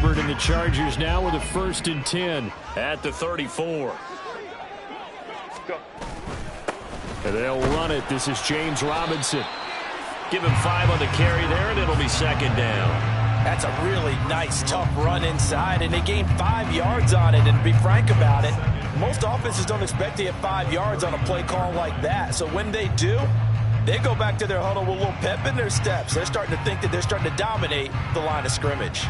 Herbert and the Chargers now with a 1st and 10 at the 34. Go. And they'll run it. This is James Robinson. Give him 5 on the carry there, and it'll be 2nd down. That's a really nice, tough run inside, and they gained 5 yards on it. And to be frank about it, most offenses don't expect to get 5 yards on a play call like that. So when they do, they go back to their huddle with a little pep in their steps. They're starting to think that they're starting to dominate the line of scrimmage.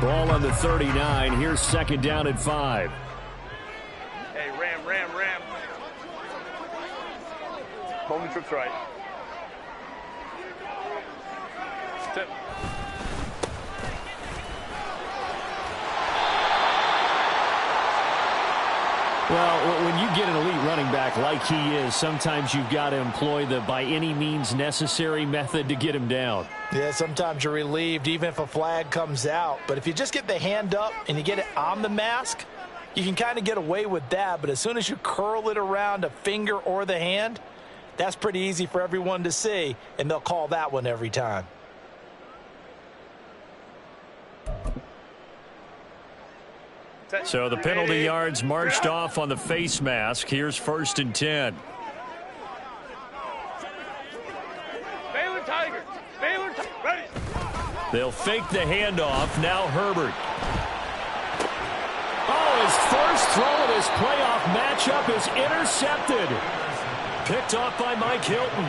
Ball on the 39. Here's 2nd down and 5. Hey, ram. Holding trips right. Tip. Well, when you get an elite running back like he is, sometimes you've got to employ the by any means necessary method to get him down. Yeah, sometimes you're relieved even if a flag comes out. But if you just get the hand up and you get it on the mask, you can kind of get away with that. But as soon as you curl it around a finger or the hand, that's pretty easy for everyone to see, and they'll call that one every time. So the penalty yards marched off on the face mask. Here's 1st and 10. Baylor Tigers. Ready. They'll fake the handoff. Now Herbert. Oh, his first throw of his playoff matchup is intercepted. Picked off by Mike Hilton.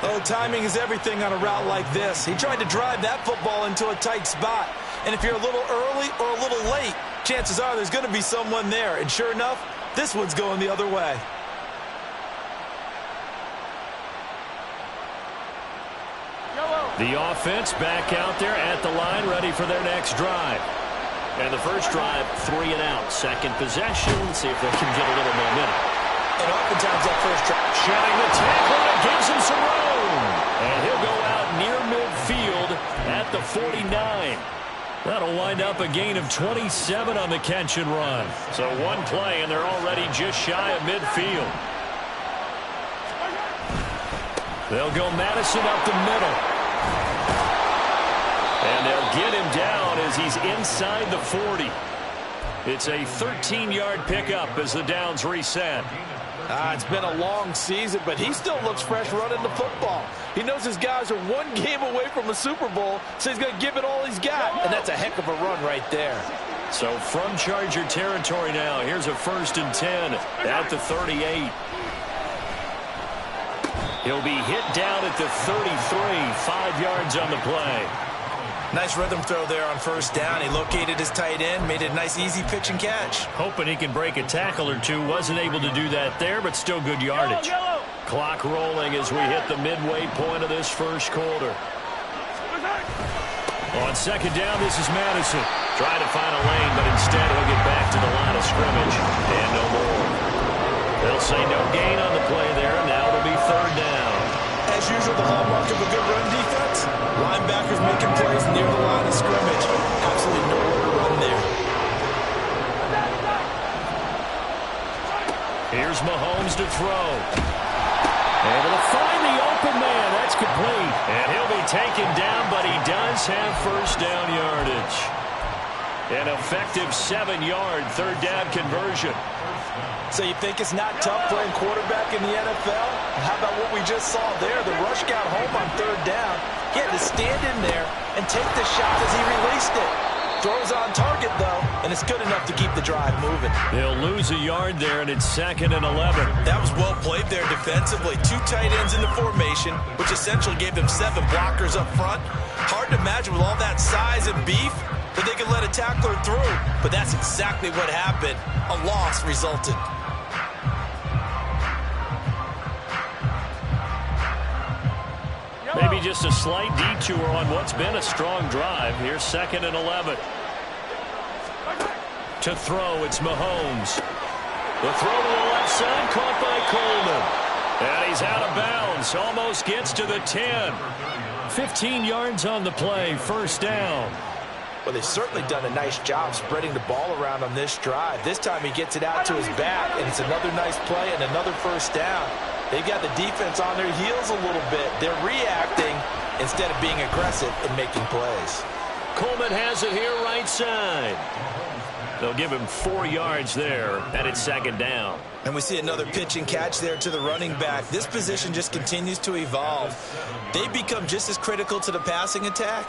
Oh, timing is everything on a route like this. He tried to drive that football into a tight spot. And if you're a little early or a little late, chances are there's going to be someone there. And sure enough, this one's going the other way. The offense back out there at the line, ready for their next drive. And the first drive, 3 and out. Second possession. See if they can get a little momentum. And oftentimes that first drive. Shedding the tackle, and gives him some room. And he'll go out near midfield at the 49. That'll wind up a gain of 27 on the catch and run. So one play, and they're already just shy of midfield. They'll go Madison up the middle. And they'll get him down as he's inside the 40. It's a 13-yard pickup as the downs reset. It's been a long season, but he still looks fresh running the football. He knows his guys are one game away from a Super Bowl, so he's going to give it all he's got. And that's a heck of a run right there. So from Charger territory now, here's a 1st and 10 at the 38. He'll be hit down at the 33, 5 yards on the play. Nice rhythm throw there on 1st down. He located his tight end, made it a nice easy pitch and catch. Hoping he can break a tackle or two. Wasn't able to do that there, but still good yardage. Clock rolling as we hit the midway point of this first quarter. On 2nd down, this is Madison. Trying to find a lane, but instead he'll get back to the line of scrimmage. And no more. They'll say no gain on the play there. Now it'll be 3rd down. As usual, the hallmark of a good run defense, linebackers making plays near the line of scrimmage. Absolutely nowhere to run there. Here's Mahomes to throw. Able to find the open man. That's complete. And he'll be taken down, but he does have 1st down yardage. An effective 7-yard 3rd down conversion. So you think it's not tough playing quarterback in the NFL? How about what we just saw there? The rush got home on 3rd down. He had to stand in there and take the shot as he released it. Throws on target, though, and it's good enough to keep the drive moving. They'll lose a yard there, and it's 2nd and 11. That was well played there defensively. 2 tight ends in the formation, which essentially gave them 7 blockers up front. Hard to imagine with all that size and beef that they could let a tackler through, but that's exactly what happened. A loss resulted. Maybe just a slight detour on what's been a strong drive. Here's 2nd and 11. To throw, it's Mahomes. The throw to the left side, caught by Coleman. And he's out of bounds. Almost gets to the 10. 15 yards on the play, 1st down. Well, they've certainly done a nice job spreading the ball around on this drive. This time he gets it out to his back, and it's another nice play and another first down. They've got the defense on their heels a little bit. They're reacting instead of being aggressive and making plays. Coleman has it here right side. They'll give him 4 yards there, and it's second down. And we see another pitch and catch there to the running back. This position just continues to evolve. They become just as critical to the passing attack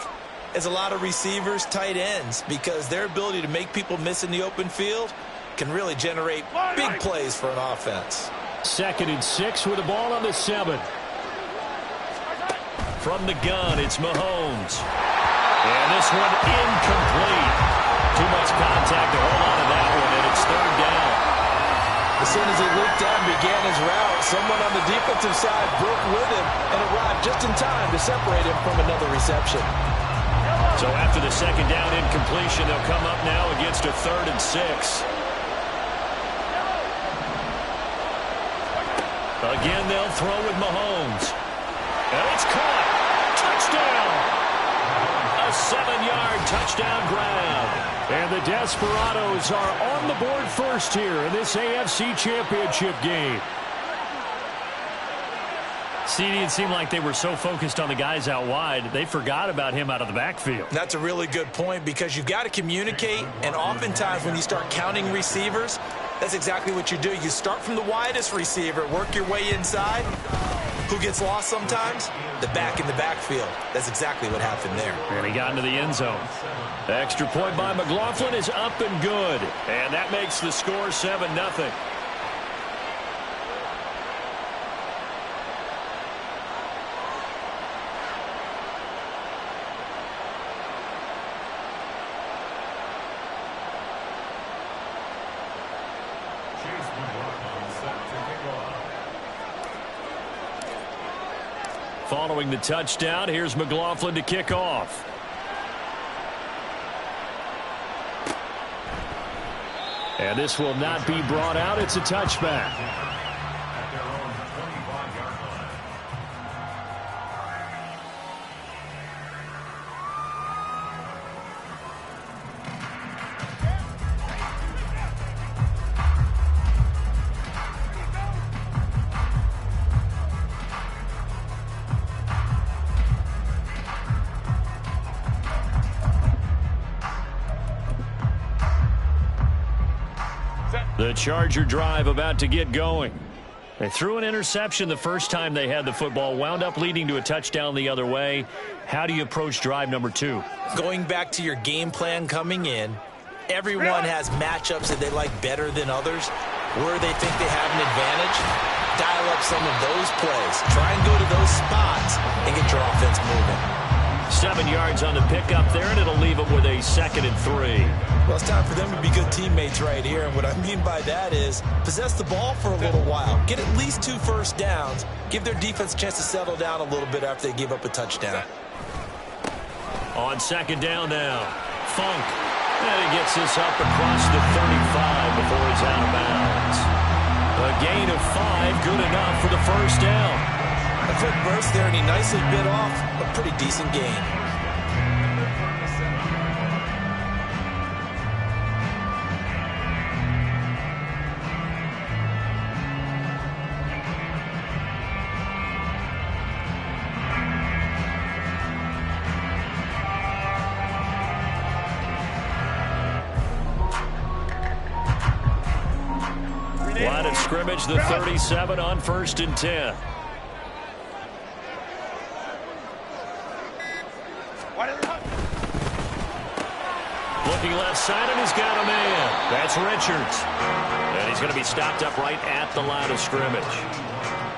as a lot of receivers, tight ends, because their ability to make people miss in the open field can really generate big plays for an offense. 2nd and 6 with the ball on the 7. From the gun, it's Mahomes. And this one incomplete. Too much contact to hold on to that one, and it's 3rd down. As soon as he looked down and began his route, someone on the defensive side broke with him and arrived just in time to separate him from another reception. So after the 2nd down incompletion, they'll come up now against a 3rd and 6. Again, they'll throw with Mahomes. And it's caught. Touchdown. A 7-yard touchdown grab. And the Desperados are on the board first here in this AFC Championship game. CD, it seemed like they were so focused on the guys out wide, they forgot about him out of the backfield. That's a really good point, because you've got to communicate, and oftentimes when you start counting receivers, that's exactly what you do. You start from the widest receiver, work your way inside. Who gets lost sometimes? The back in the backfield. That's exactly what happened there. And he got into the end zone. The extra point by McLaughlin is up and good. And that makes the score 7-0. Following the touchdown, here's McLaughlin to kick off. And this will not be brought out. It's a touchback. The Charger drive about to get going. They threw an interception the first time they had the football, wound up leading to a touchdown the other way. How do you approach drive number 2? Going back to your game plan coming in, everyone has matchups that they like better than others. Where they think they have an advantage, dial up some of those plays. Try and go to those spots and get your offense moving. 7 yards on the pickup there, and it'll leave them with a 2nd and 3. Well, it's time for them to be good teammates right here. And what I mean by that is possess the ball for a little while. Get at least 2 first downs. Give their defense a chance to settle down a little bit after they give up a touchdown. On 2nd down now, Funk. And he gets this up across the 35 before he's out of bounds. A gain of 5, good enough for the first down. A quick burst there, and he nicely bit off a pretty decent gain. Line of scrimmage, the 37 on 1st and 10. Looking left side, and he's got a man. That's Richards. And he's going to be stopped up right at the line of scrimmage.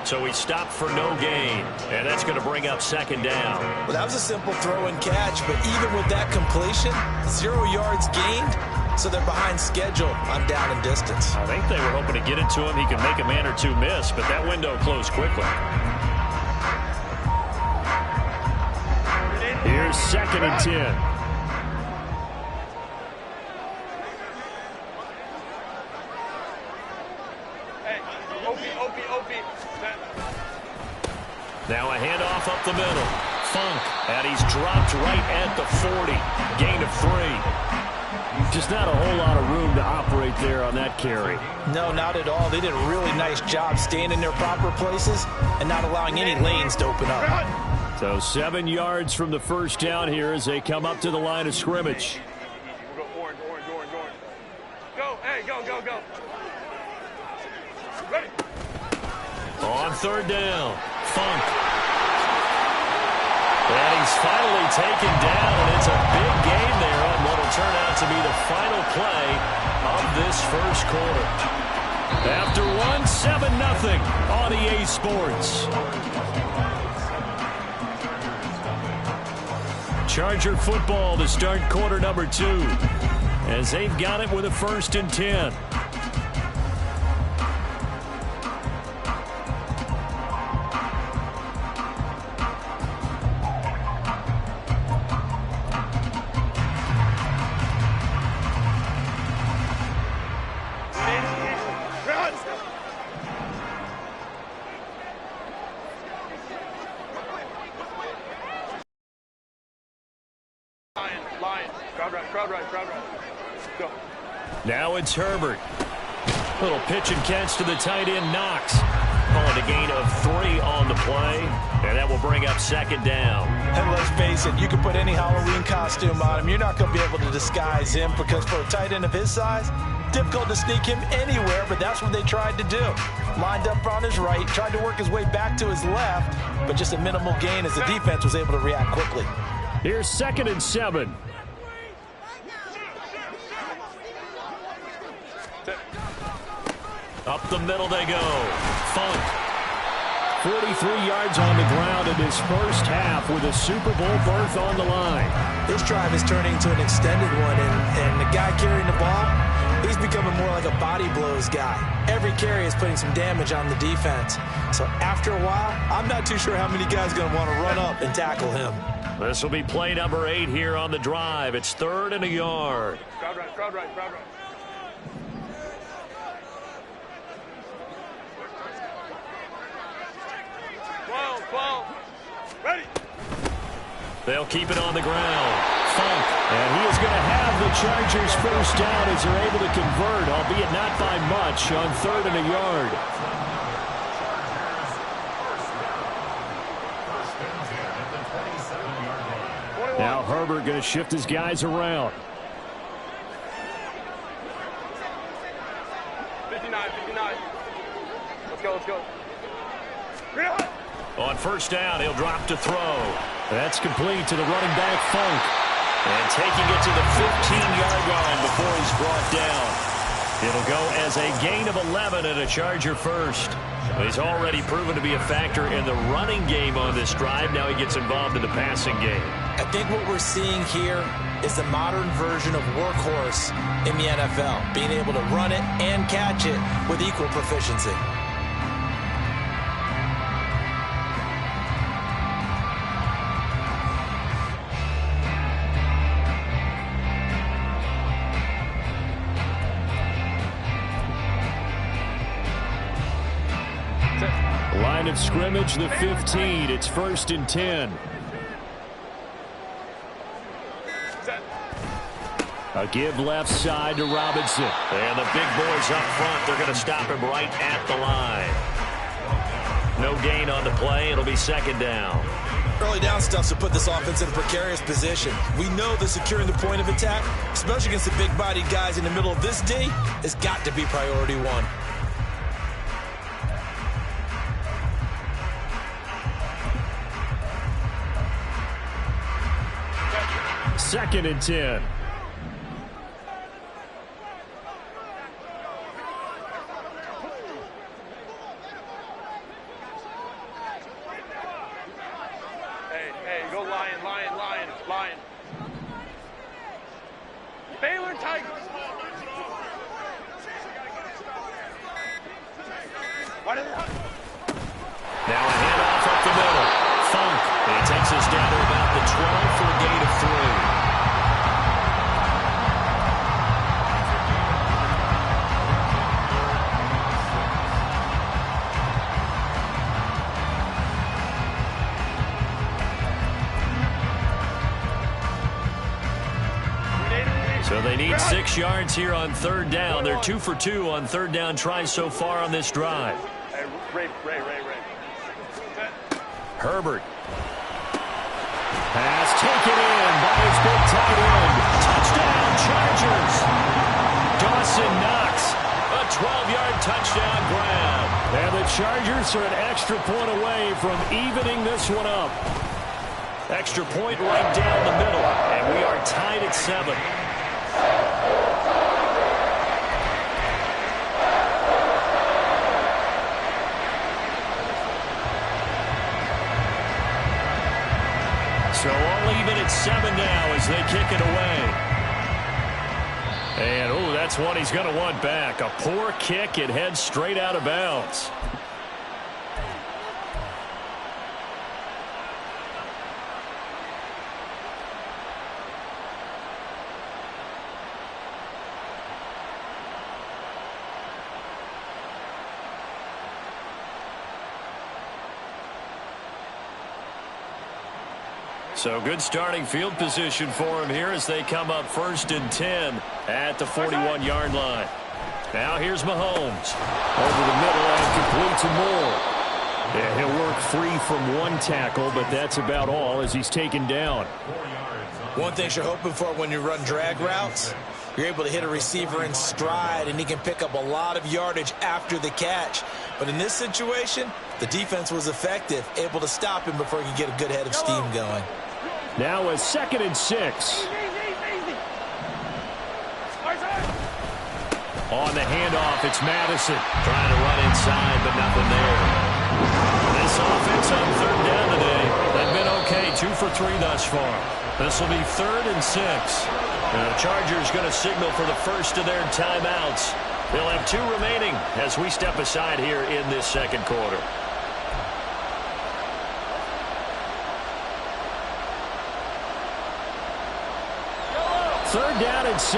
So he stopped for no gain, and that's going to bring up 2nd down. Well, that was a simple throw and catch, but even with that completion, 0 yards gained, so they're behind schedule on down and distance. I think they were hoping to get it to him. He could make a man or two miss, but that window closed quickly. Here's 2nd and 10. Now a handoff up the middle. Funk, and he's dropped right at the 40. Gain of 3. Just not a whole lot of room to operate there on that carry. No, not at all. They did a really nice job staying in their proper places and not allowing any lanes to open up. So 7 yards from the first down here as they come up to the line of scrimmage. We'll go orange. Go, hey, go. Ready. On third down, Funk. And he's finally taken down, and it's a big game there on what will turn out to be the final play of this first quarter. After one, 7-0 on EA Sports. Charger football to start quarter number 2 as they've got it with a 1st and 10. Lion. Crowd right. Go. Now it's Herbert. Little pitch and catch to the tight end, Knox. Calling a gain of 3 on the play, and that will bring up 2nd down. And let's face it, you can put any Halloween costume on him. You're not going to be able to disguise him because for a tight end of his size, difficult to sneak him anywhere, but that's what they tried to do. Lined up on his right, tried to work his way back to his left, but just a minimal gain as the defense was able to react quickly. Here's 2nd and 7. Up the middle they go. Funk. 43 yards on the ground in his first half with a Super Bowl berth on the line. This drive is turning into an extended one, and the guy carrying the ball, he's becoming more like a body blows guy. Every carry is putting some damage on the defense. So after a while, I'm not too sure how many guys are going to want to run up and tackle him. This will be play number 8 here on the drive. It's 3rd and a yard. Crowd right. 12. Ready. They'll keep it on the ground. Funk. And he is going to have the Chargers first down as they're able to convert, albeit not by much, on 3rd and a yard. Now Herbert going to shift his guys around. 59. Let's go. On first down, he'll drop to throw. That's complete to the running back, Funk. And taking it to the 15-yard line before he's brought down. It'll go as a gain of 11 and a Charger first. He's already proven to be a factor in the running game on this drive. Now he gets involved in the passing game. I think what we're seeing here is the modern version of workhorse in the NFL, being able to run it and catch it with equal proficiency. Line of scrimmage, the 15. It's 1st and 10. A give left side to Robinson. And the big boys up front, they're going to stop him right at the line. No gain on the play. It'll be 2nd down. Early down stuff to put this offense in a precarious position. We know that securing the point of attack, especially against the big-bodied guys in the middle of this D, has got to be priority 1. 2nd and 10. Hey, go Lion. Baylor Tigers. Now a handoff up the middle. Funk. And he takes us down to about the 12 for a gain of 3. 6 yards here on third down. They're 2 for 2 on third down tries so far on this drive. Hey, Ray. Herbert. Pass taken in by his big tight end. Touchdown, Chargers. Dawson Knox, a 12-yard touchdown grab. And the Chargers are an extra point away from evening this one up. Extra point right down the middle, and we are tied at 7. So all even at 7 now as they kick it away. And, oh, that's one he's going to want back. A poor kick. It heads straight out of bounds. So good starting field position for him here as they come up 1st and 10 at the 41-yard line. Now here's Mahomes. Over the middle and complete to Moore. Yeah, he'll work free from one tackle, but that's about all as he's taken down. One thing you're hoping for when you run drag routes, you're able to hit a receiver in stride, and he can pick up a lot of yardage after the catch. But in this situation, the defense was effective, able to stop him before he could get a good head of steam going. Now a 2nd and 6. On the handoff, it's Madison. Trying to run inside, but nothing there. This offense on third down today, they've been okay, 2 for 3 thus far. This will be 3rd and 6. The Chargers going to signal for the first of their timeouts. They'll have 2 remaining as we step aside here in this second quarter. Third down and 6.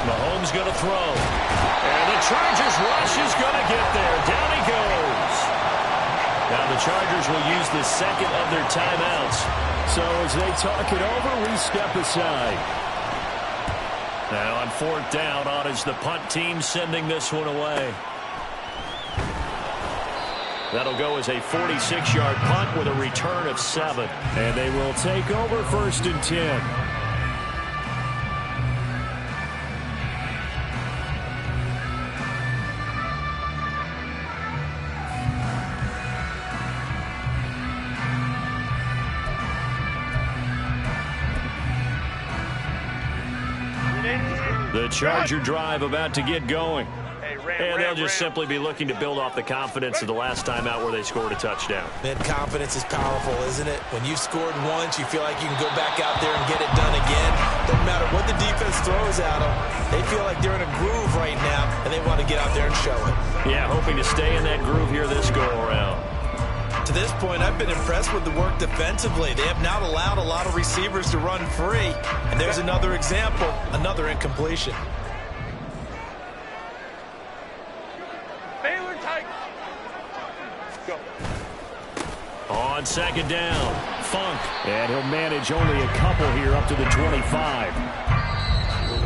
Mahomes going to throw. And the Chargers rush is going to get there. Down he goes. Now the Chargers will use the second of their timeouts. So as they talk it over, we step aside. Now on 4th down, on is the punt team sending this one away. That'll go as a 46-yard punt with a return of 7. And they will take over 1st and 10. The Charger drive about to get going. And they'll just simply be looking to build off the confidence of the last time out where they scored a touchdown. That confidence is powerful, isn't it? When you've scored once, you feel like you can go back out there and get it done again. Doesn't matter what the defense throws at them. They feel like they're in a groove right now, and they want to get out there and show it. Yeah, hoping to stay in that groove here this go-around. To this point, I've been impressed with the work defensively. They have not allowed a lot of receivers to run free. And there's another example, another incompletion. On 2nd down, Funk. And he'll manage only a couple here up to the 25.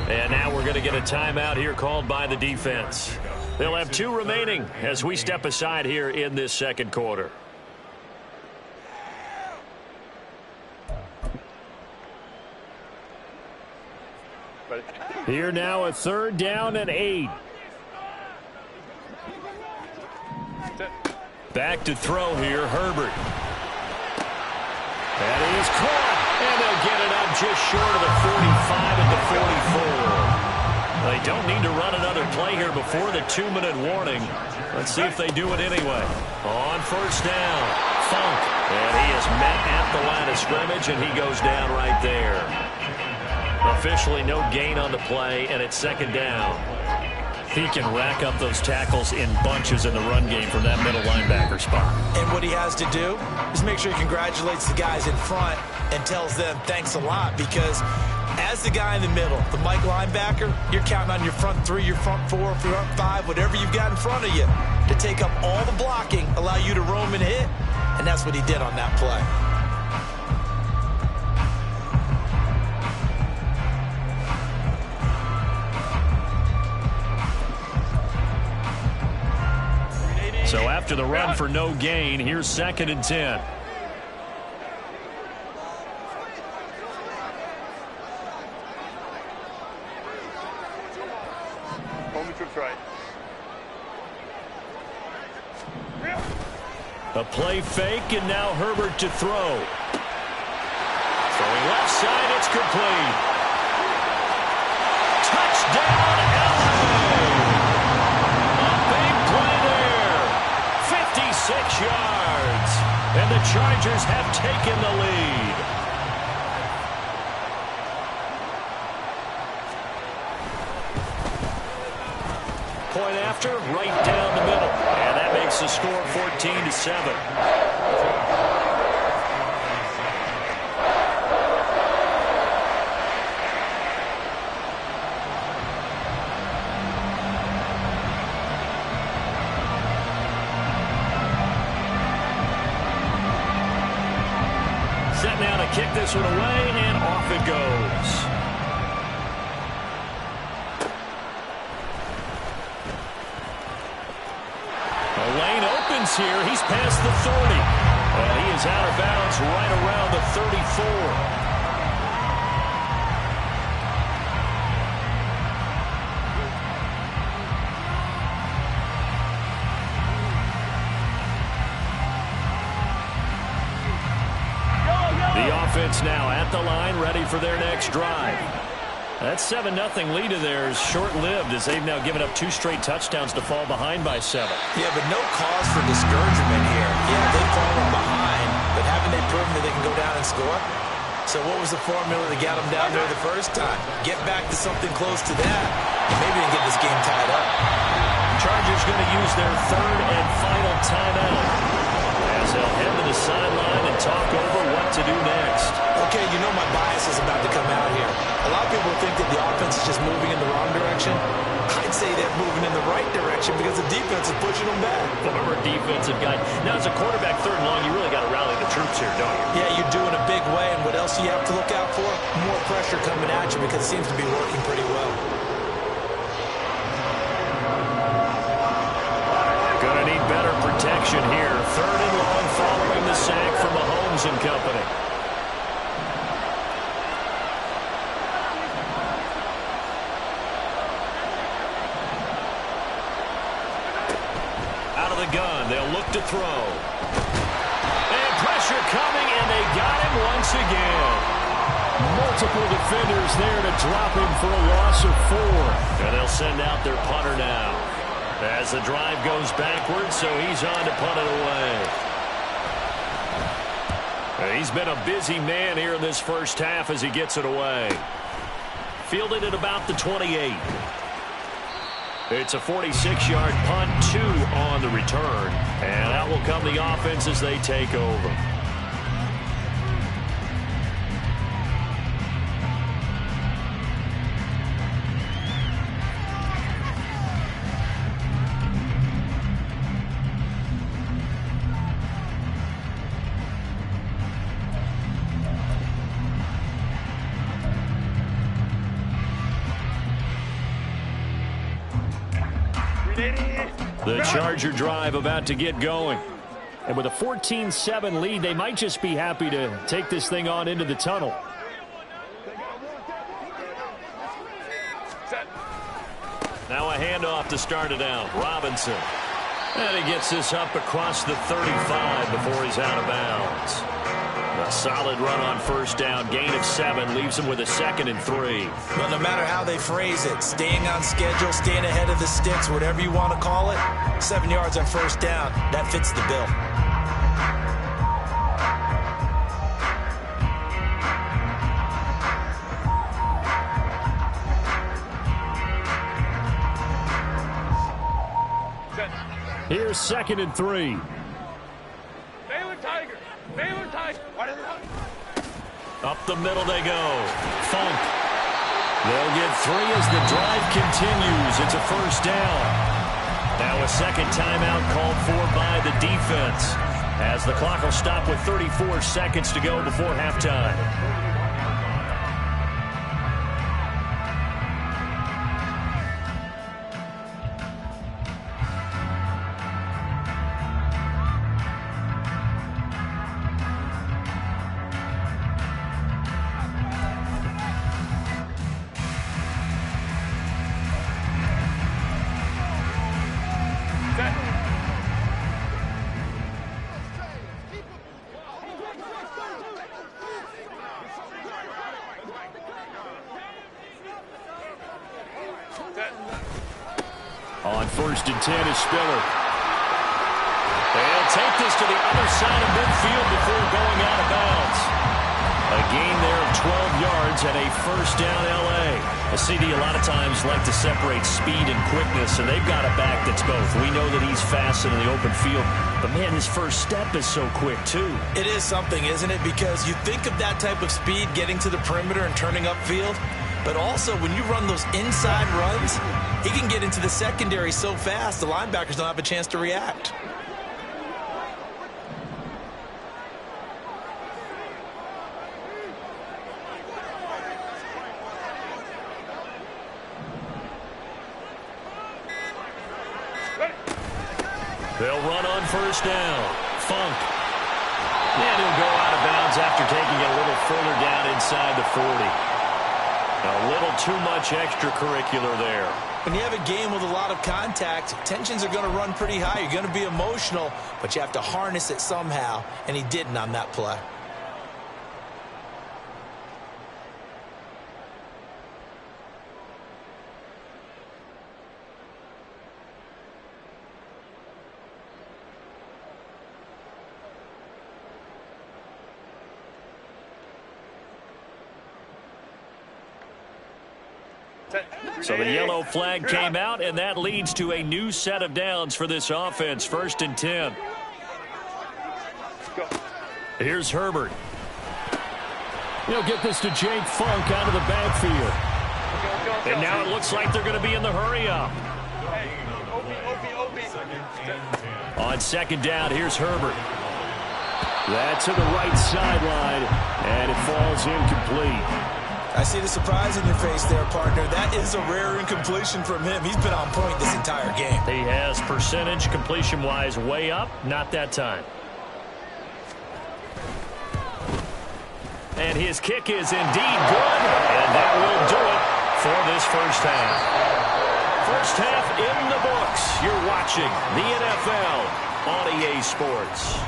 And now we're going to get a timeout here called by the defense. They'll have 2 remaining as we step aside here in this second quarter. Here now a 3rd down and 8. Back to throw here, Herbert. That is caught, and they'll get it up just short of the 45 at the 44. They don't need to run another play here before the 2-minute warning. Let's see if they do it anyway. On 1st down, Funk. And he is met at the line of scrimmage, and he goes down right there. Officially no gain on the play, and it's 2nd down. He can rack up those tackles in bunches in the run game from that middle linebacker spot. And what he has to do is make sure he congratulates the guys in front and tells them thanks a lot, because as the guy in the middle, the Mike linebacker, you're counting on your front 3, your front 4, front 5, whatever you've got in front of you to take up all the blocking, allow you to roam and hit, and that's what he did on that play. after the run for no gain. Here's 2nd and 10. Homie trips right. A play fake, and now Herbert to throw. Throwing left side, it's complete. Touchdown, LA! A big play there. 56 yards. And the Chargers have taken the lead. Point after, right down the middle. And that makes the score 14-7. Set now to kick this one away, and off it goes. Lane opens here. He's past the 30. And he is out of bounds right around the 34. The offense now at the line, ready for their next drive. That 7-0 lead of theirs short-lived as they've now given up 2 straight touchdowns to fall behind by 7. Yeah, but no cause for discouragement here. Yeah, they've fallen behind, but haven't they proven that they can go down and score? So what was the formula that got them down there the first time? Get back to something close to that, and maybe they can get this game tied up. Chargers going to use their 3rd and final timeout as they'll head to the sideline and talk over what to do next. Okay, you know my bias is about to come out here. A lot of people think that the offense is just moving in the wrong direction. I'd say they're moving in the right direction because the defense is pushing them back. Former defensive guy. Now, as a quarterback 3rd and long, you really got to rally the troops here, don't you? Yeah, you do in a big way. And what else do you have to look out for? More pressure coming at you because it seems to be working pretty well. Gonna need better protection here. 3rd and long following the sack from Mahomes and company. Out of the gun, they'll look to throw. And pressure coming, and they got him once again. Multiple defenders there to drop him for a loss of 4. And they'll send out their punter now. As the drive goes backwards, so he's on to punt it away. He's been a busy man here in this first half as he gets it away. Fielded at about the 28. It's a 46-yard punt, 2 on the return. And out will come the offense as they take over. The Charger drive about to get going. And with a 14-7 lead, they might just be happy to take this thing on into the tunnel. Now a handoff to start it out. Robinson. And he gets this up across the 35 before he's out of bounds. A solid run on first down. Gain of 7 leaves him with a 2nd and 3. But no matter how they phrase it, staying on schedule, staying ahead of the sticks, whatever you want to call it, 7 yards on first down, that fits the bill. Here's 2nd and 3. Baylor Tiger. Baylor Tiger. Up the middle they go. Funk. They'll get 3 as the drive continues. It's a first down. Now a second timeout called for by the defense as the clock will stop with 34 seconds to go before halftime. On 1st and 10 is Spiller. They'll take this to the other side of midfield before going out of bounds. A gain there of 12 yards and a first down L.A. A CD a lot of times like to separate speed and quickness, and they've got a back that's both. We know that he's fast in the open field, but, man, his first step is so quick, too. It is something, isn't it? Because you think of that type of speed getting to the perimeter and turning upfield, but also when you run those inside runs, he can get into the secondary so fast the linebackers don't have a chance to react. They'll run on first down. Funk. And he'll go out of bounds after taking it a little further down inside the 40. A little too much extracurricular there. When you have a game with a lot of contact, tensions are going to run pretty high. You're going to be emotional, but you have to harness it somehow, and he didn't on that play. So the yellow flag came out, and that leads to a new set of downs for this offense. 1st and 10. Here's Herbert. He'll get this to Jake Funk out of the backfield. And now it looks like they're going to be in the hurry-up. On 2nd down, here's Herbert. That's to the right sideline, and it falls incomplete. I see the surprise in your face there, partner. That is a rare incompletion from him. He's been on point this entire game. He has percentage completion-wise way up. Not that time. And his kick is indeed good. And that will do it for this first half. First half in the books. You're watching the NFL on EA Sports.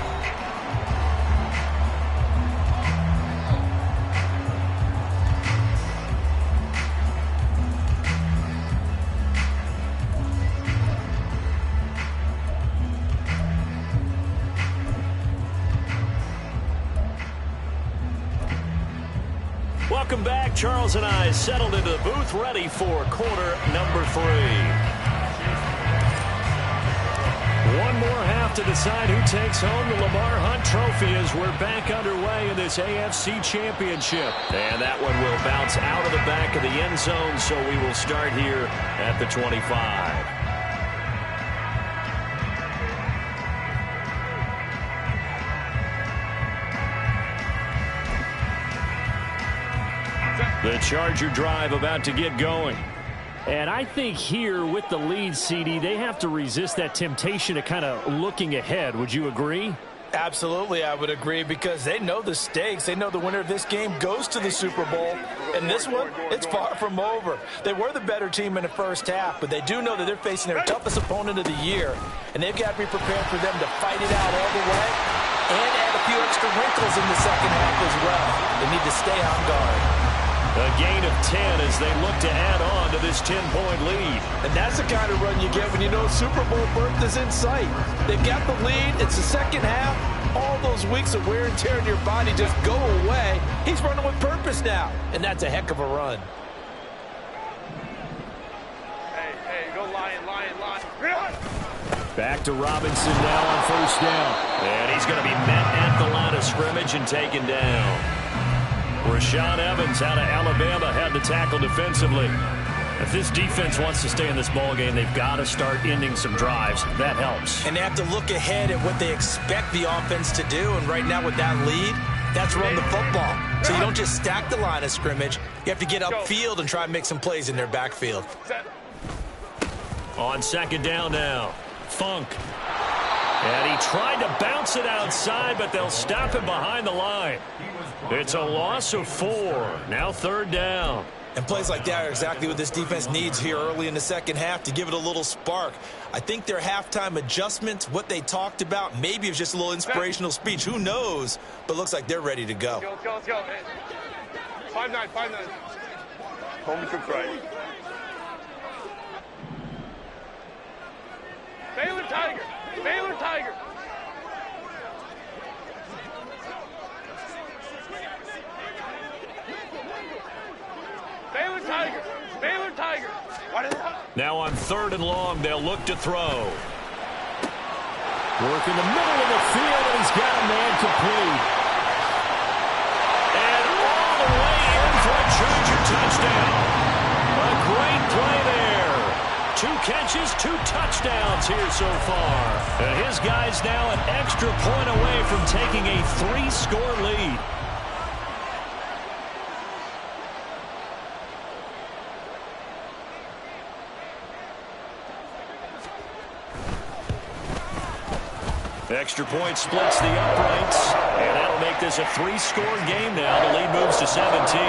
Welcome back. Charles and I settled into the booth, ready for quarter number 3. One more half to decide who takes home the Lamar Hunt Trophy as we're back underway in this AFC Championship. And that one will bounce out of the back of the end zone, so we will start here at the 25. The Charger drive about to get going. And I think here with the lead, CD, they have to resist that temptation of kind of looking ahead. Would you agree? Absolutely, I would agree, because they know the stakes. They know the winner of this game goes to the Super Bowl. And this one, it's far from over. They were the better team in the first half, but they do know that they're facing their toughest opponent of the year. And they've got to be prepared for them to fight it out all the way and add a few extra wrinkles in the second half as well. They need to stay on guard. A gain of 10 as they look to add on to this 10-point lead. And that's the kind of run you get when you know Super Bowl berth is in sight. They've got the lead. It's the second half. All those weeks of wear and tear in your body just go away. He's running with purpose now, and that's a heck of a run. Hey, go Lion. Back to Robinson now on first down. And he's going to be met at the line of scrimmage and taken down. Rashaan Evans out of Alabama had the tackle defensively. If this defense wants to stay in this ballgame, they've got to start ending some drives. That helps. And they have to look ahead at what they expect the offense to do. And right now with that lead, that's run the football. So you don't just stack the line of scrimmage. You have to get upfield and try and make some plays in their backfield. On 2nd down now, Funk. And he tried to bounce it outside, but they'll stop him behind the line. It's a loss of 4. Now 3rd down. And plays like that are exactly what this defense needs here early in the second half to give it a little spark. I think their halftime adjustments, what they talked about, maybe it was just a little inspirational speech. Who knows? But looks like they're ready to go. Let's go. 5-9. Home to right. Baylor Tiger. Baylor Tiger. Baylor Tiger. Baylor Tiger. Now on 3rd and long, they'll look to throw. Work in the middle of the field, and he's got a man complete. And all the way in for a Charger touchdown. A great play there. 2 catches, 2 touchdowns here so far. And his guy's now an extra point away from taking a 3-score lead. Extra point splits the uprights, and that'll make this a 3-score game now. The lead moves to 17.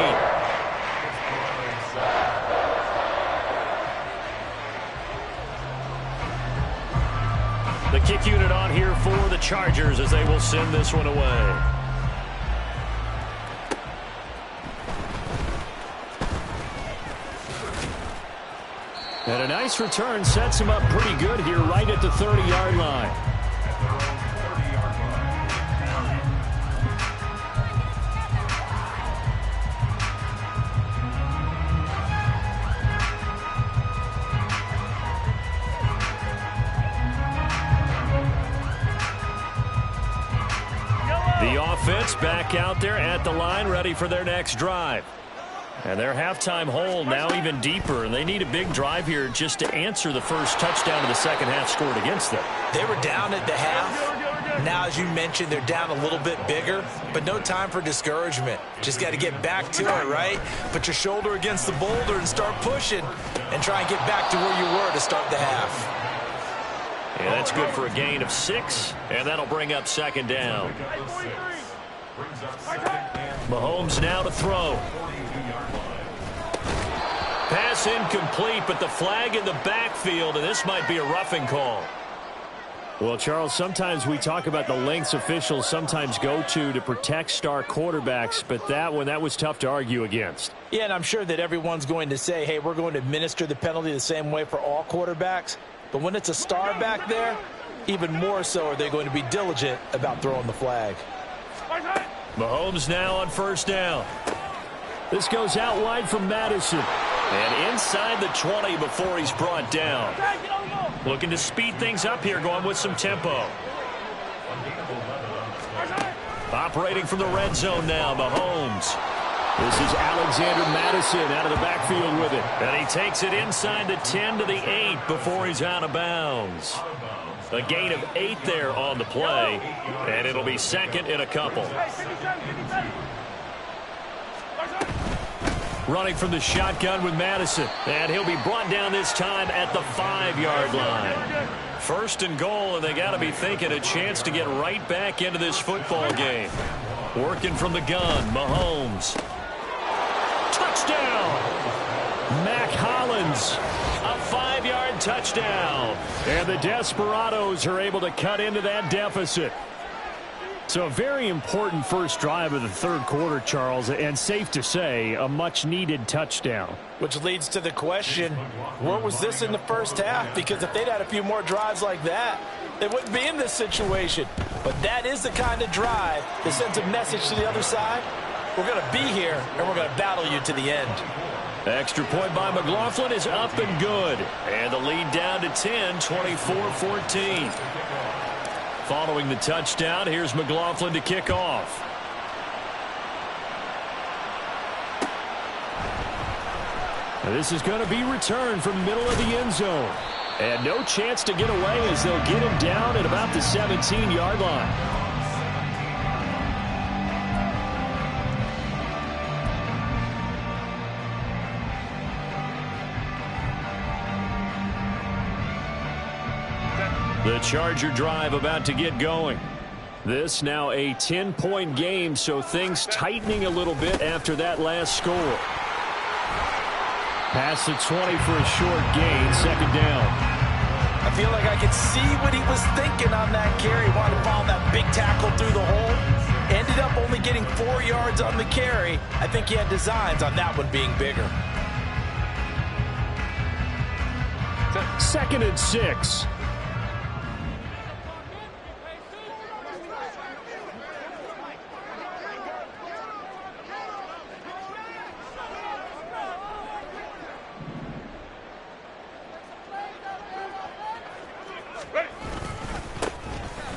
The kick unit on here for the Chargers as they will send this one away. And a nice return sets him up pretty good here right at the 30-yard line. The offense back out there at the line, ready for their next drive. And their halftime hole now even deeper, and they need a big drive here just to answer the first touchdown of the second half scored against them. They were down at the half. Now, as you mentioned, they're down a little bit bigger, but no time for discouragement. Just got to get back to it, right? Put your shoulder against the boulder and start pushing and try and get back to where you were to start the half. Yeah, that's good for a gain of 6, and that'll bring up 2nd down. Mahomes now to throw. Pass incomplete, but the flag in the backfield, and this might be a roughing call. Well, Charles, sometimes we talk about the lengths officials sometimes go to protect star quarterbacks, but that was tough to argue against. Yeah, and I'm sure that everyone's going to say, hey, we're going to administer the penalty the same way for all quarterbacks. But when it's a star back there, even more so are they going to be diligent about throwing the flag. Mahomes now on 1st down. This goes out wide from Madison. And inside the 20 before he's brought down. Looking to speed things up here, going with some tempo. Operating from the red zone now, Mahomes. This is Alexander Madison out of the backfield with it. And he takes it inside the 10 to the 8 before he's out of bounds. A gain of 8 there on the play, and it'll be 2nd and a couple. Running from the shotgun with Madison, and he'll be brought down this time at the 5-yard line. 1st and goal, and they got to be thinking a chance to get right back into this football game. Working from the gun, Mahomes. Touchdown! Mac Hollins, a 5-yard touchdown. And the Desperados are able to cut into that deficit. So a very important first drive of the 3rd quarter, Charles, and safe to say, a much-needed touchdown. Which leads to the question, where was this in the first half? Because if they'd had a few more drives like that, they wouldn't be in this situation. But that is the kind of drive that sends a message to the other side. We're going to be here, and we're going to battle you to the end. Extra point by McLaughlin is up and good. And the lead down to 10, 24-14. Following the touchdown, here's McLaughlin to kick off. Now this is going to be returned from the middle of the end zone. And no chance to get away as they'll get him down at about the 17-yard line. The Charger drive about to get going. This now a 10-point game, so things tightening a little bit after that last score. Past the 20 for a short gain, 2nd down. I feel like I could see what he was thinking on that carry. Wanted to follow that big tackle through the hole. Ended up only getting 4 yards on the carry. I think he had designs on that one being bigger. 2nd and 6.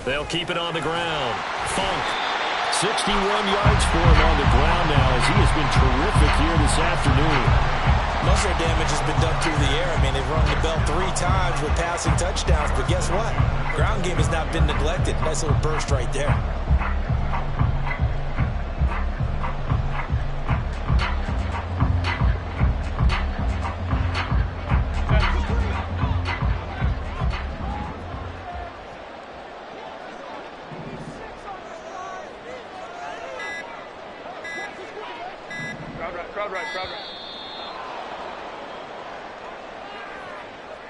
They'll keep it on the ground. Funk. 61 yards for him on the ground now as he has been terrific here this afternoon. Most of their damage has been done through the air. I mean, they've rung the bell 3 times with passing touchdowns, but guess what? Ground game has not been neglected. Nice little burst right there. Crowd right.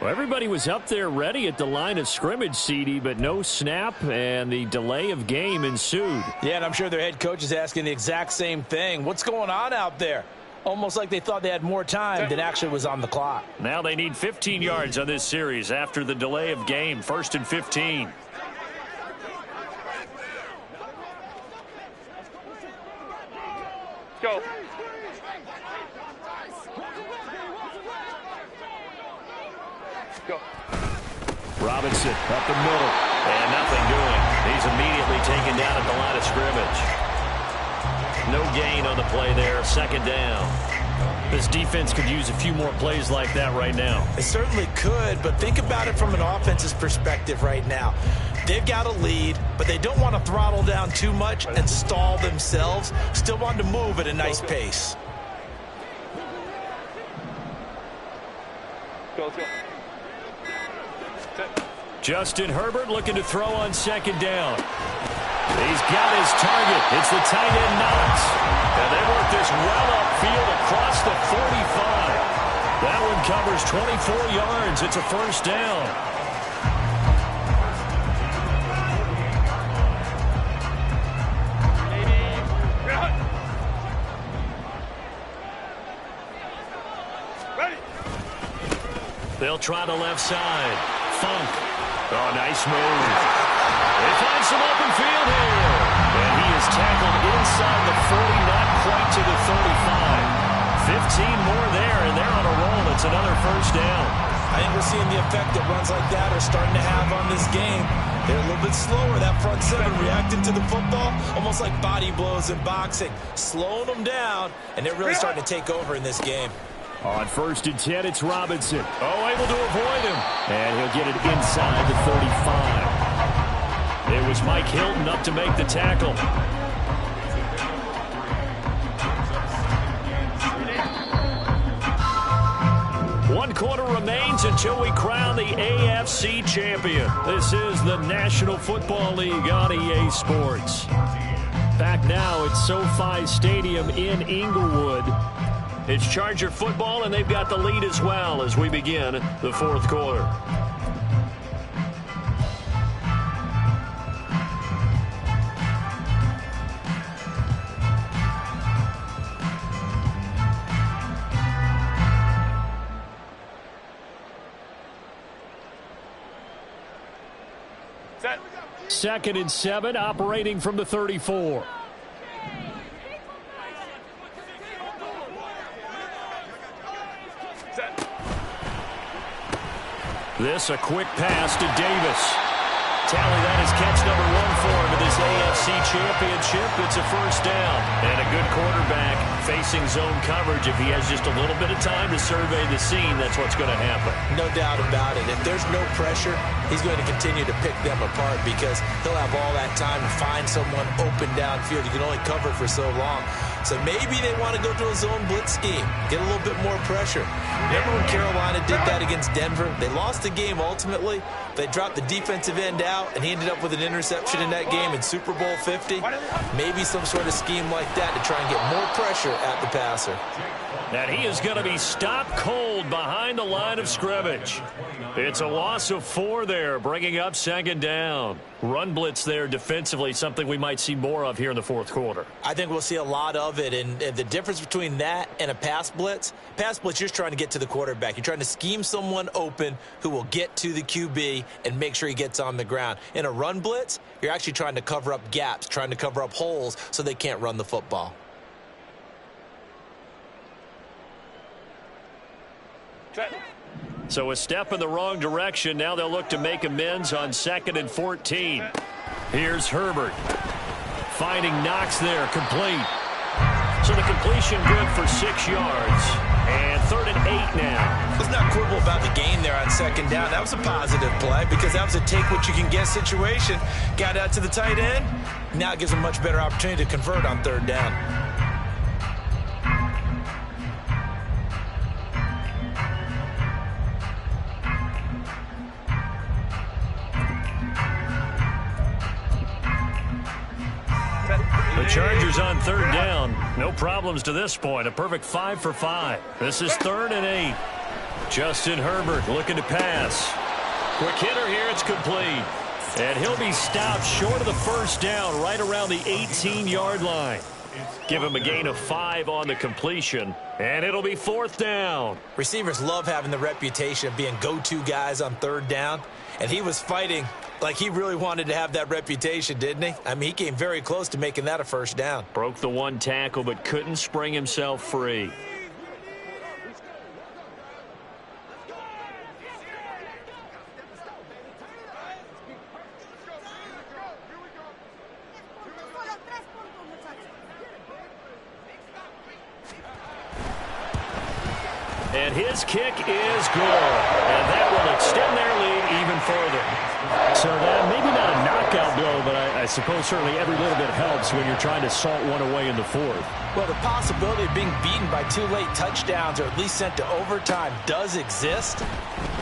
Well, everybody was up there ready at the line of scrimmage, CD, but no snap, and the delay of game ensued. Yeah, and I'm sure their head coach is asking the exact same thing. What's going on out there? Almost like they thought they had more time than actually was on the clock. Now they need 15 yards on this series after the delay of game. 1st and 15. Go. Go. Robinson up the middle. And nothing doing. He's immediately taken down at the line of scrimmage. No gain on the play there. 2nd down. This defense could use a few more plays like that right now. They certainly could, but think about it from an offense's perspective right now. They've got a lead, but they don't want to throttle down too much and stall themselves. Still want to move at a nice pace. Go. Justin Herbert looking to throw on 2nd down. He's got his target. It's the tight end Knox. And they work this well upfield across the 45. That one covers 24 yards. It's a 1st down. Ready. They'll try the left side. Funk. Oh, nice move. They find some open field here. And he is tackled inside the 40, not quite to the 35. 15 more there, and they're on a roll. It's another 1st down. I think we're seeing the effect that runs like that are starting to have on this game. They're a little bit slower, that front 7, reacting to the football, almost like body blows in boxing. Slowing them down, and they're really starting to take over in this game. On 1st and 10, it's Robinson. Oh, able to avoid him. And he'll get it inside the 35. It was Mike Hilton up to make the tackle. One quarter remains until we crown the AFC champion. This is the National Football League on EA Sports. Back now at SoFi Stadium in Inglewood. It's Charger football, and they've got the lead as well as we begin the 4th quarter. Set. 2nd and 7, operating from the 34. This a quick pass to Davis. Tally, that is catch number 1 for him in this AFC championship. It's a 1st down. And a good quarterback facing zone coverage. If he has just a little bit of time to survey the scene, that's what's going to happen. No doubt about it. If there's no pressure, he's going to continue to pick them apart because he'll have all that time to find someone open downfield. You can only cover for so long. So maybe they want to go to a zone blitz scheme, get a little bit more pressure. Remember when Carolina did that against Denver? They lost the game ultimately. They dropped the defensive end out, and he ended up with an interception in that game in Super Bowl 50. Maybe some sort of scheme like that to try and get more pressure at the passer. And he is going to be stopped cold behind the line of scrimmage. It's a loss of 4 there, bringing up 2nd down. Run blitz there defensively, something we might see more of here in the 4th quarter. I think we'll see a lot of it, and the difference between that and a pass blitz, you're just trying to get to the quarterback. You're trying to scheme someone open who will get to the QB and make sure he gets on the ground. In a run blitz, you're actually trying to cover up gaps, trying to cover up holes so they can't run the football. So a step in the wrong direction. Now they'll look to make amends on 2nd and 14. Here's Herbert. Finding Knox there, complete. So the completion good for 6 yards. And 3rd and 8 now. Let's not quibble about the gain there on 2nd down. That was a positive play because that was a take-what-you-can-get situation. Got out to the tight end. Now it gives them a much better opportunity to convert on 3rd down. The Chargers on 3rd down. No problems to this point. A perfect 5 for 5. This is 3rd and 8. Justin Herbert looking to pass. Quick hitter here. It's complete. And he'll be stopped short of the 1st down right around the 18-yard line. Give him a gain of 5 on the completion. And it'll be 4th down. Receivers love having the reputation of being go-to guys on 3rd down. And he was fighting like he really wanted to have that reputation, didn't he? I mean, he came very close to making that a 1st down. Broke the 1 tackle, but couldn't spring himself free. And his kick is good. And that will extend their lead even further. So that maybe not a knockout blow, but I suppose certainly every little bit helps when you're trying to salt one away in the 4th. Well, the possibility of being beaten by 2 late touchdowns or at least sent to overtime does exist.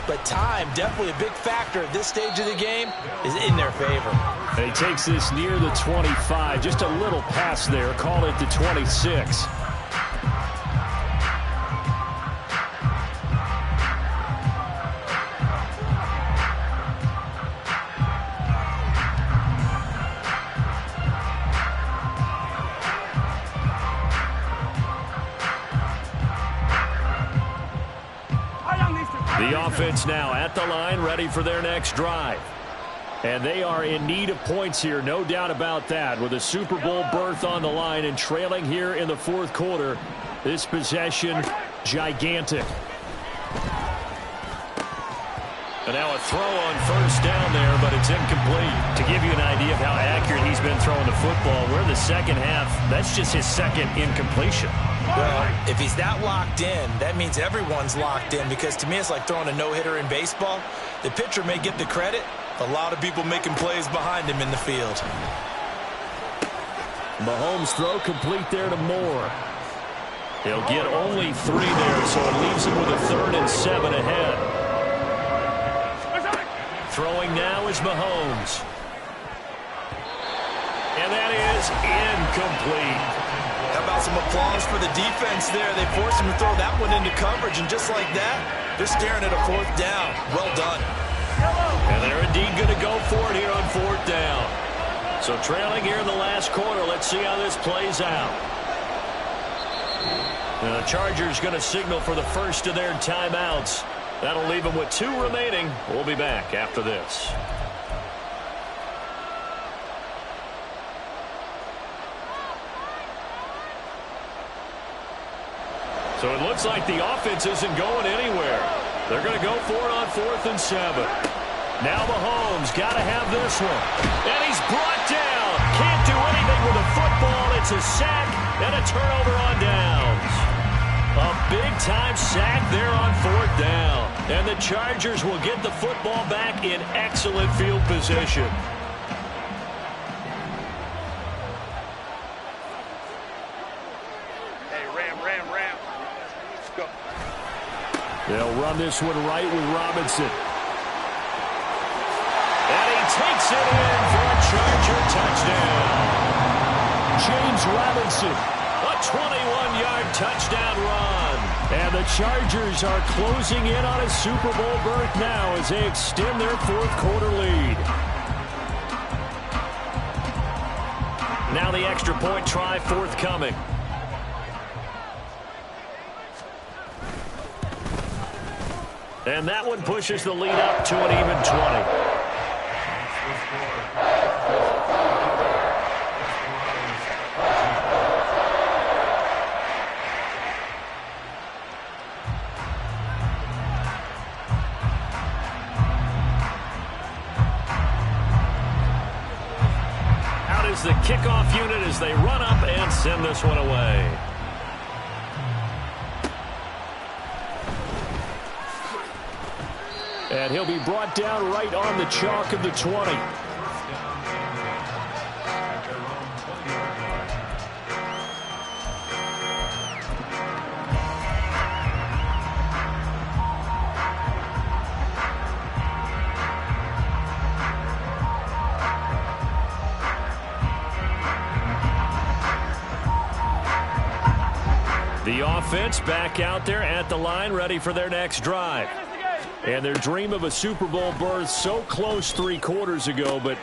But time, definitely a big factor at this stage of the game, is in their favor. And he takes this near the 25. Just a little pass there. Call it the 26. The offense now at the line, ready for their next drive. And they are in need of points here, no doubt about that. With a Super Bowl berth on the line and trailing here in the 4th quarter, this possession gigantic. And now a throw on 1st down there, but it's incomplete. To give you an idea of how accurate he's been throwing the football, we're in the 2nd half. That's just his 2nd incompletion. Well, if he's that locked in, that means everyone's locked in, because to me it's like throwing a no-hitter in baseball. The pitcher may get the credit, a lot of people making plays behind him in the field. Mahomes' throw complete there to Moore. He'll get only 3 there, so it leaves him with a 3rd and 7 ahead. Throwing now is Mahomes. And that is incomplete. How about some applause for the defense there? They forced him to throw that one into coverage, and just like that, they're staring at a 4th down. Well done. And they're indeed going to go for it here on 4th down. So trailing here in the last quarter, let's see how this plays out. And the Chargers going to signal for the first of their timeouts. That'll leave them with 2 remaining. We'll be back after this. So it looks like the offense isn't going anywhere. They're going to go for it on 4th and 7. Now Mahomes got to have this one. And he's brought down. Can't do anything with the football. It's a sack and a turnover on downs. A big-time sack there on 4th down. And the Chargers will get the football back in excellent field position. They'll run this one right with Robinson. And he takes it in for a Charger touchdown. James Robinson. A 21-yard touchdown run. And the Chargers are closing in on a Super Bowl berth now as they extend their 4th quarter lead. Now the extra point try forthcoming. And that one pushes the lead up to an even 20. the kickoff unit as they run up and send this one away. And he'll be brought down right on the chalk of the 20. The offense back out there at the line, ready for their next drive. And their dream of a Super Bowl berth so close 3 quarters ago, but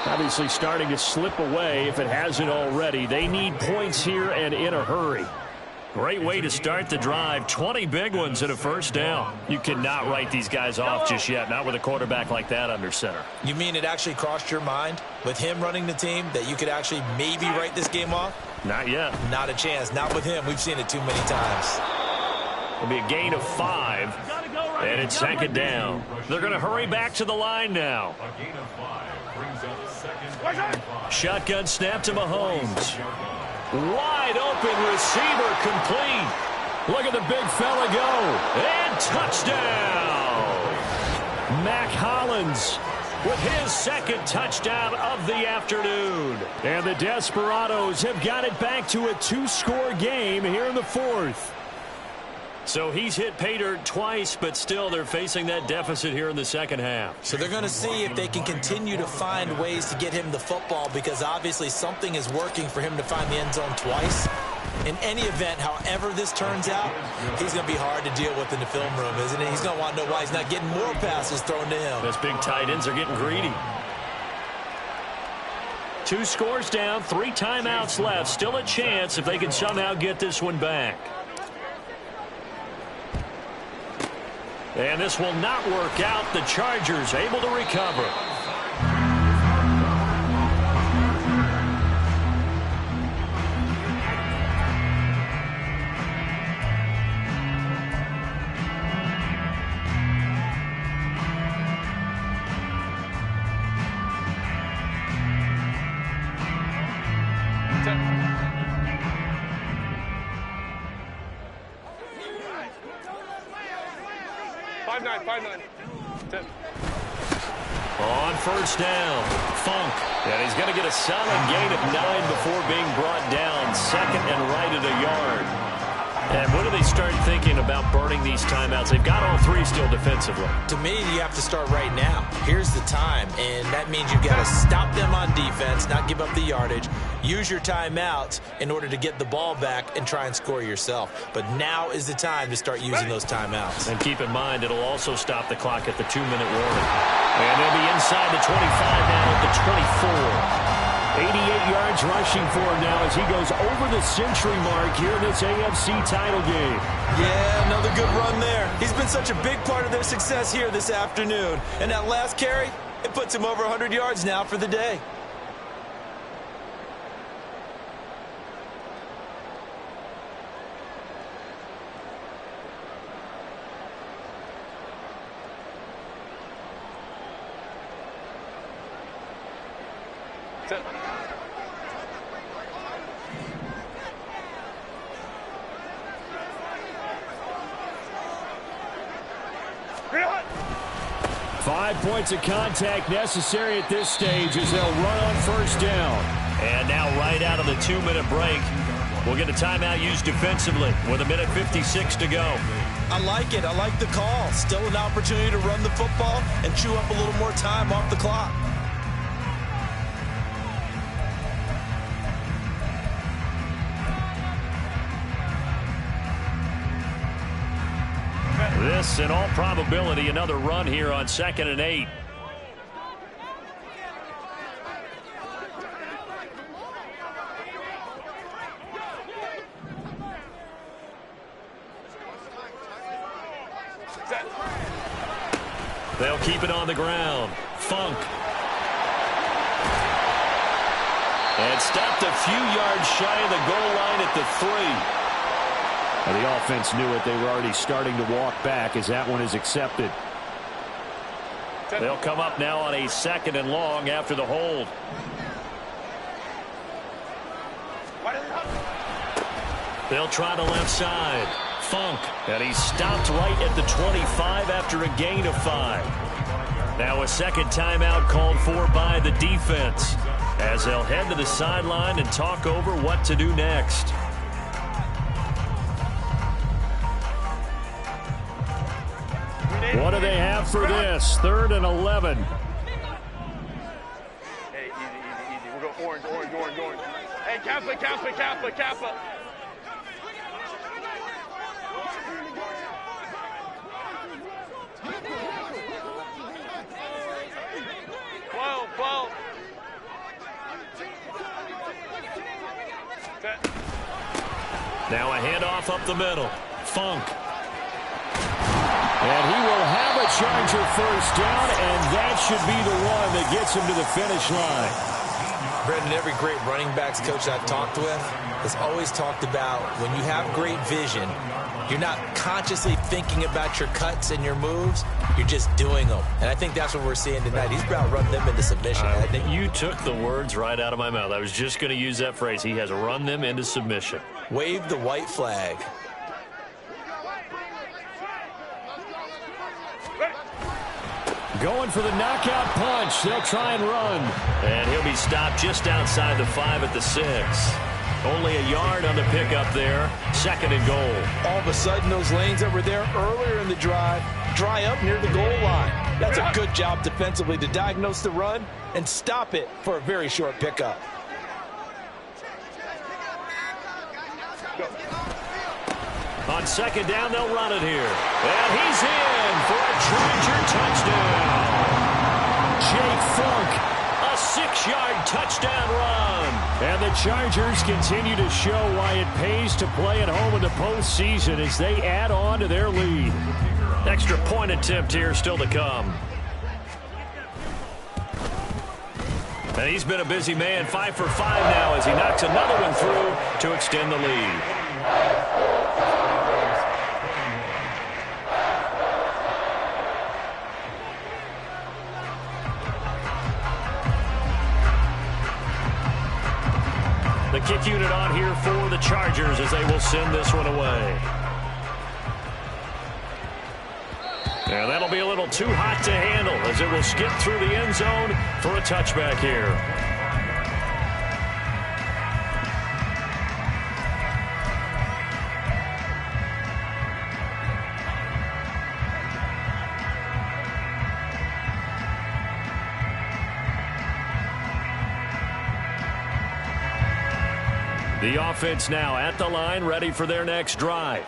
obviously starting to slip away if it hasn't already. They need points here and in a hurry. Great way to start the drive. 20 big ones and a first down. You cannot write these guys off just yet, not with a quarterback like that under center. You mean it actually crossed your mind with him running the team that you could actually maybe write this game off? Not yet. Not a chance. Not with him. We've seen it too many times. It'll be a gain of 5. And it's second down. They're going to hurry back to the line now. Shotgun snap to Mahomes. Wide open receiver complete. Look at the big fella go. And touchdown. Mac Hollins with his second touchdown of the afternoon. And the Desperados have got it back to a 2-score game here in the 4th. So he's hit pay dirt twice, but still they're facing that deficit here in the second half. So they're going to see if they can continue to find ways to get him the football, because obviously something is working for him to find the end zone twice. In any event, however this turns out, he's going to be hard to deal with in the film room, isn't it? He's going to want to know why he's not getting more passes thrown to him. Those big tight ends are getting greedy. 2 scores down, 3 timeouts left. Still a chance if they can somehow get this one back. And this will not work out. The Chargers able to recover. On first down, Funk. And he's going to get a solid gain of 9 before being brought down. Second and right at a yard. And when do they start thinking about burning these timeouts? They've got all 3 still defensively. To me, you have to start right now. Here's the time, and that means you've got to stop them on defense, not give up the yardage. Use your timeouts in order to get the ball back and try and score yourself. But now is the time to start using those timeouts. And keep in mind, it'll also stop the clock at the 2-minute warning. And they'll be inside the 25 now at the 24. 88 yards rushing for him now as he goes over the century mark here in this AFC title game. Yeah, another good run there. He's been such a big part of their success here this afternoon. And that last carry, it puts him over 100 yards now for the day. Set. 5 points of contact necessary at this stage as they'll run on first down. And now right out of the 2-minute break, we'll get a timeout used defensively with 1:56 to go. I like it. I like the call. Still an opportunity to run the football and chew up a little more time off the clock. This, in all probability, another run here on 2nd and 8. They'll keep it on the ground. Funk. And stopped a few yards shy of the goal line at the 3. Well, the offense knew it. They were already starting to walk back as that one is accepted. They'll come up now on a 2nd and long after the hold. They'll try the left side. Funk. And he's stopped right at the 25 after a gain of 5. Now a second timeout called for by the defense, as they'll head to the sideline and talk over what to do next. What do they have for this? 3rd and 11. Hey, easy. We're going orange. Hey, Kappa. 12. Now a handoff up the middle. Funk. And he will have a Charger first down, and that should be the one that gets him to the finish line. Brendan, every great running backs coach I've talked with has always talked about when you have great vision, you're not consciously thinking about your cuts and your moves. You're just doing them. And I think that's what we're seeing tonight. He's about running them into submission. You took the words right out of my mouth. I was just going to use that phrase. He has run them into submission. Wave the white flag. Going for the knockout punch. They'll try and run. And he'll be stopped just outside the 5 at the 6. Only a yard on the pickup there. 2nd and goal. All of a sudden, those lanes that were there earlier in the drive dry up near the goal line. That's a good job defensively to diagnose the run and stop it for a very short pickup. On 2nd down, they'll run it here. And he's in for a Charger touchdown. Jake Funk. A 6-yard touchdown run. And the Chargers continue to show why it pays to play at home in the postseason as they add on to their lead. Extra point attempt here still to come. And he's been a busy man. 5 for 5 now as he knocks another one through to extend the lead. The kick unit on here for the Chargers as they will send this one away. And that'll be a little too hot to handle as it will skip through the end zone for a touchback here. The offense now at the line, ready for their next drive.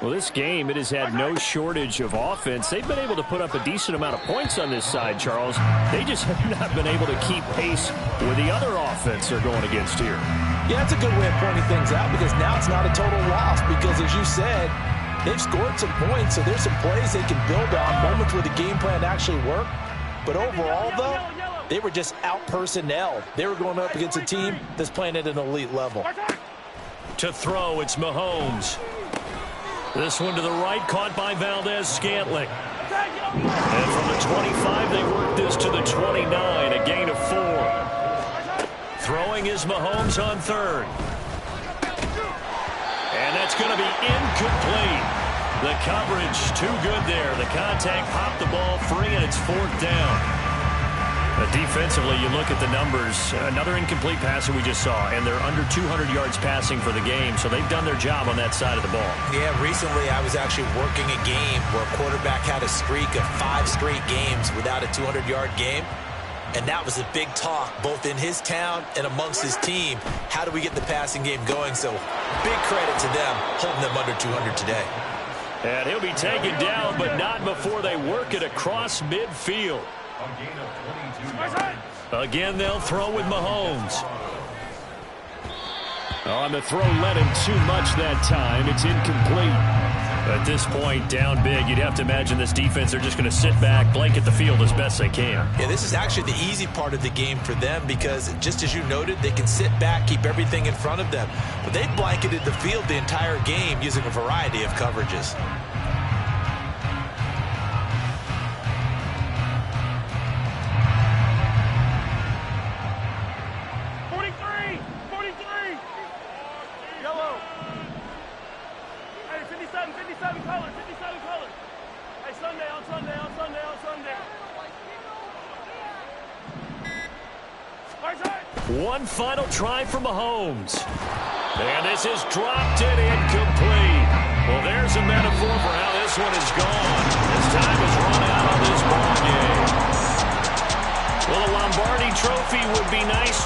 Well, this game, it has had no shortage of offense. They've been able to put up a decent amount of points on this side, Charles. They just have not been able to keep pace with the other offense they're going against here. Yeah, that's a good way of pointing things out because now it's not a total loss because, as you said, they've scored some points, so there's some plays they can build on, moments where the game plan actually worked. But overall, though, they were just out-personnel. They were going up against a team that's playing at an elite level. To throw, it's Mahomes. This one to the right, caught by Valdez-Scantling. And from the 25, they work this to the 29, a gain of 4. Throwing is Mahomes on 3rd. And that's going to be incomplete. The coverage too good there. The contact popped the ball free, and it's 4th down. But defensively, you look at the numbers. Another incomplete pass that we just saw, and they're under 200 yards passing for the game, so they've done their job on that side of the ball. Yeah, recently I was actually working a game where a quarterback had a streak of 5 straight games without a 200-yard game, and that was a big talk, both in his town and amongst his team. How do we get the passing game going? So big credit to them, holding them under 200 today. And he'll be taken down, but not before they work it across midfield. Again, they'll throw with Mahomes. On the throw, led him too much that time. It's incomplete. At this point, down big, you'd have to imagine this defense, they're just going to sit back, blanket the field as best they can. Yeah, this is actually the easy part of the game for them because, just as you noted, they can sit back, keep everything in front of them. But they blanketed the field the entire game using a variety of coverages. One final try for Mahomes. And this is dropped and incomplete. Well, there's a metaphor for how this one is gone. This time is run out on this ball game. Well, the Lombardi Trophy would be nice to